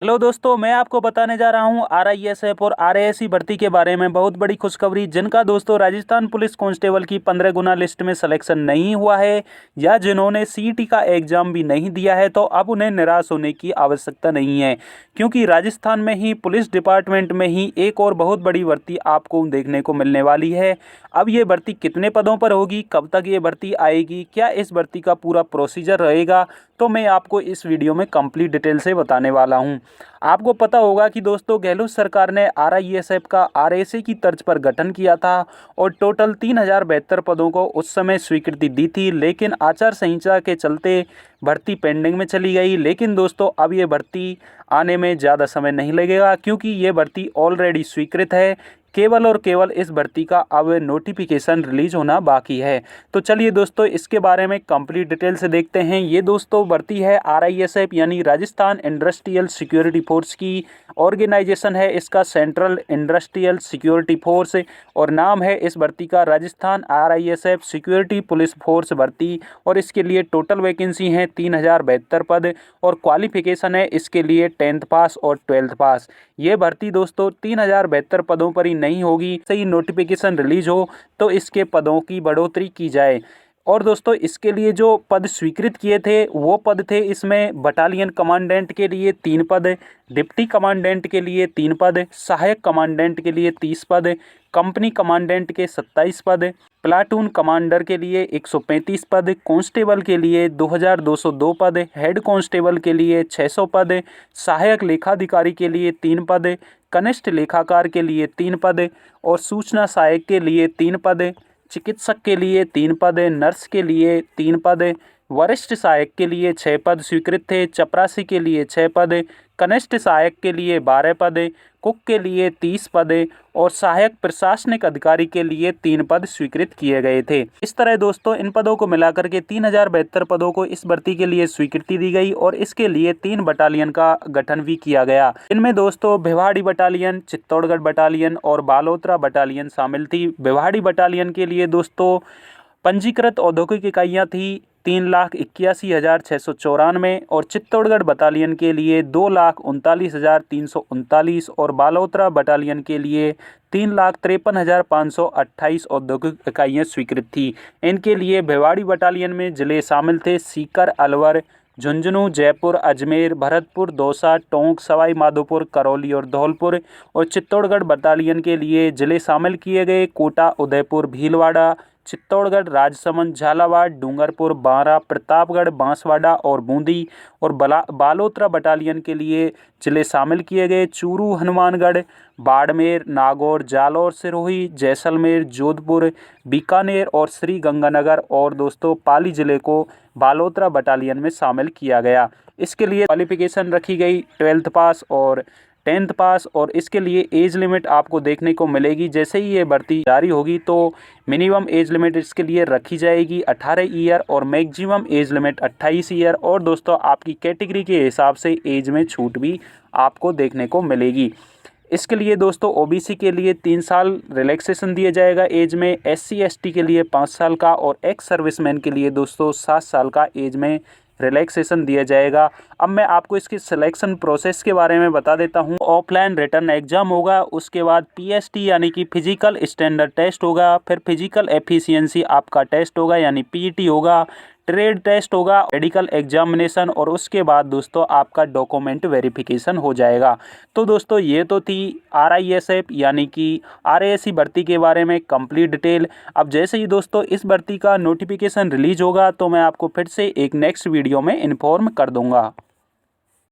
Hello दोस्तों, मैं आपको बताने जा रहा हूं आरआईएसएफ और आरएएससी भर्ती के बारे में बहुत बड़ी खुशखबरी। जिनका दोस्तों राजस्थान पुलिस कांस्टेबल की 15 गुना लिस्ट में सिलेक्शन नहीं हुआ है या जिन्होंने सीईटी का एग्जाम भी नहीं दिया है, तो अब उन्हें निराश होने की आवश्यकता नहीं है, क्योंकि राजस्थान में ही पुलिस डिपार्टमेंट में ही एक और बहुत बड़ी भर्ती आपको देखने को मिलने वाली है। अब ये भर्ती कितने पदों पर होगी, कब तक ये भर्ती आएगी, क्या इस भर्ती का पूरा प्रोसीजर रहेगा, तो मैं आपको इस वीडियो में कंप्लीट डिटेल से बताने वाला हूं। आपको पता होगा कि दोस्तों गहलोत सरकार ने आरआईएसएफ का आरएसी की तर्ज पर गठन किया था और टोटल 3072 पदों को उस समय स्वीकृति दी थी, लेकिन आचार संहिता के चलते भर्ती पेंडिंग में चली गई। लेकिन दोस्तों अब ये भर्ती आने में ज़्यादा समय नहीं लगेगा, क्योंकि ये भर्ती ऑलरेडी स्वीकृत है। केवल और केवल इस भर्ती का अब नोटिफिकेशन रिलीज होना बाकी है। तो चलिए दोस्तों इसके बारे में कंप्लीट डिटेल से देखते हैं। ये दोस्तों भर्ती है आरआईएसएफ यानी राजस्थान इंडस्ट्रियल सिक्योरिटी फोर्स की। ऑर्गेनाइजेशन है इसका सेंट्रल इंडस्ट्रियल सिक्योरिटी फोर्स और नाम है इस भर्ती का राजस्थान आरआईएसएफ सिक्योरिटी पुलिस फोर्स भर्ती। और इसके लिए टोटल वैकेंसी हैं 3072 पद और क्वालिफिकेशन है इसके लिए 10th पास और 12th पास। ये भर्ती दोस्तों 3072 पदों पर ही नहीं होगी, सही नोटिफिकेशन रिलीज हो तो इसके पदों की बढ़ोतरी की जाए। और दोस्तों इसके लिए जो पद स्वीकृत किए थे वो पद थे इसमें बटालियन कमांडेंट के लिए 3 पद, डिप्टी कमांडेंट के लिए 3 पद, सहायक कमांडेंट के लिए 30 पद, कंपनी कमांडेंट के 27 पद, प्लाटून कमांडर के लिए 135 पद, कांस्टेबल के लिए 2202 पद, हेड कांस्टेबल के लिए 600 पद, सहायक लेखाधिकारी के लिए 3 पद, कनिष्ठ लेखाकार के लिए 3 पद और सूचना सहायक के लिए 3 पद, चिकित्सक के लिए 3 पद, नर्स के लिए 3 पद, वरिष्ठ सहायक के लिए 6 पद स्वीकृत थे, चपरासी के लिए 6 पद, कनिष्ठ सहायक के लिए 12 पद, कुक के लिए 30 पद और सहायक प्रशासनिक अधिकारी के लिए 3 पद स्वीकृत किए गए थे। इस तरह दोस्तों इन पदों को मिलाकर के 3072 पदों को इस भर्ती के लिए स्वीकृति दी गई और इसके लिए 3 बटालियन का गठन भी किया गया। इनमें दोस्तों भिवाड़ी बटालियन, चित्तौड़गढ़ बटालियन और बालोतरा बटालियन शामिल थी। भिवाड़ी बटालियन के लिए दोस्तों पंजीकृत औद्योगिक इकाइयाँ थी 3,81,694 और चित्तौड़गढ़ बटालियन के लिए 2,39,339 और बालोतरा बटालियन के लिए 3,53,528 औद्योगिक इकाइयाँ स्वीकृत थी। इनके लिए भिवाड़ी बटालियन में जिले शामिल थे सीकर, अलवर, झुंझुनू, जयपुर, अजमेर, भरतपुर, दौसा, टोंक, सवाई माधोपुर, करौली और धौलपुर। और चित्तौड़गढ़ बटालियन के लिए जिले शामिल किए गए कोटा, उदयपुर, भीलवाड़ा, चित्तौड़गढ़, राजसमंद, झालावाड़, डूंगरपुर, बारां, प्रतापगढ़, बांसवाड़ा और बूंदी। और बालोतरा बटालियन के लिए जिले शामिल किए गए चूरू, हनुमानगढ़, बाड़मेर, नागौर, जालौर, सिरोही, जैसलमेर, जोधपुर, बीकानेर और श्री गंगानगर। और दोस्तों पाली जिले को बालोतरा बटालियन में शामिल किया गया। इसके लिए क्वालिफिकेशन रखी गई 12th पास और 10th पास और इसके लिए एज लिमिट आपको देखने को मिलेगी। जैसे ही ये भर्ती जारी होगी तो मिनिमम एज लिमिट इसके लिए रखी जाएगी 18 ईयर और मैक्सिमम एज लिमिट 28 ईयर। और दोस्तों आपकी कैटेगरी के हिसाब से एज में छूट भी आपको देखने को मिलेगी। इसके लिए दोस्तों ओबीसी के लिए 3 साल रिलैक्सेशन दिया जाएगा एज में, SC ST के लिए 5 साल का और एक्स सर्विसमैन के लिए दोस्तों 7 साल का एज में रिलैक्सेशन दिया जाएगा। अब मैं आपको इसके सिलेक्शन प्रोसेस के बारे में बता देता हूं। ऑफलाइन रिटर्न एग्जाम होगा, उसके बाद PST यानी कि फिजिकल स्टैंडर्ड टेस्ट होगा, फिर फिजिकल एफिशिएंसी आपका टेस्ट होगा यानी PET होगा, ट्रेड टेस्ट होगा, मेडिकल एग्जामिनेशन और उसके बाद दोस्तों आपका डॉक्यूमेंट वेरिफिकेशन हो जाएगा। तो दोस्तों ये तो थी RISF यानी कि RASC भर्ती के बारे में कंप्लीट डिटेल। अब जैसे ही दोस्तों इस भर्ती का नोटिफिकेशन रिलीज होगा तो मैं आपको फिर से एक नेक्स्ट वीडियो में इन्फॉर्म कर दूंगा।